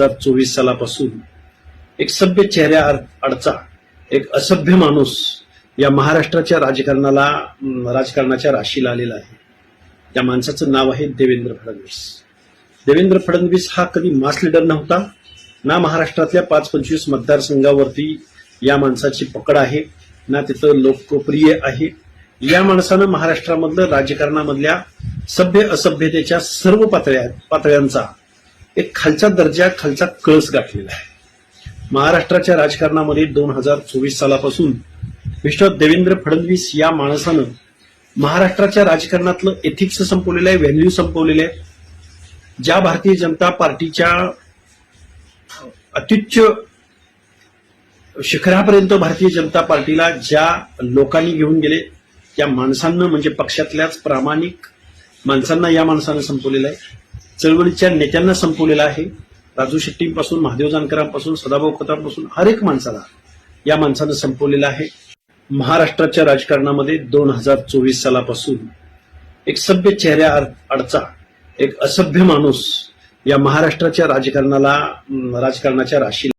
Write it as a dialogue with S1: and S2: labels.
S1: 2024 सालापासून एक सभ्य चेहऱ्या अडचा एक असभ्य माणूस या महाराष्ट्राच्या राजकारणाच्या राशीला आलेला आहे. त्या माणसाचं नाव आहे देवेंद्र फडणवीस. देवेंद्र फडणवीस हा कधी मास लीडर नव्हता ना. महाराष्ट्रातल्या 5-25 मतदारसंघावरती या माणसाची पकड आहे ना, तिथं लोकप्रिय आहे. या माणसानं महाराष्ट्रामधलं राजकारणामधल्या सभ्य असभ्यतेच्या सर्व पातळ्यांचा एक खालचा दर्जा, खालचा कळस गाठलेला आहे. महाराष्ट्राच्या राजकारणामध्ये 2024 सालापासून मिस्टर देवेंद्र फडणवीस या माणसानं महाराष्ट्राच्या राजकारणातलं एथिक्स संपवलेलं आहे, व्हॅल्यू संपवलेले आहे. ज्या भारतीय जनता पार्टीच्या अत्युच्च शिखरापर्यंत भारतीय जनता पार्टीला ज्या लोकांनी घेऊन गेले, त्या माणसांना म्हणजे पक्षातल्याच प्रामाणिक माणसांना या माणसानं संपवलेलं आहे. चळवळीच्या नेत्यांना संपवलेला आहे. राजू शेट्टींपासून, महादेव जानकरांपासून, सदाभाऊ खोतांपासून हर एक माणसाला या माणसानं संपवलेलं आहे. महाराष्ट्राच्या राजकारणामध्ये 2024 सालापासून एक सभ्य चेहऱ्या अडचा एक असभ्य माणूस या महाराष्ट्राच्या राजकारणाच्या राशीला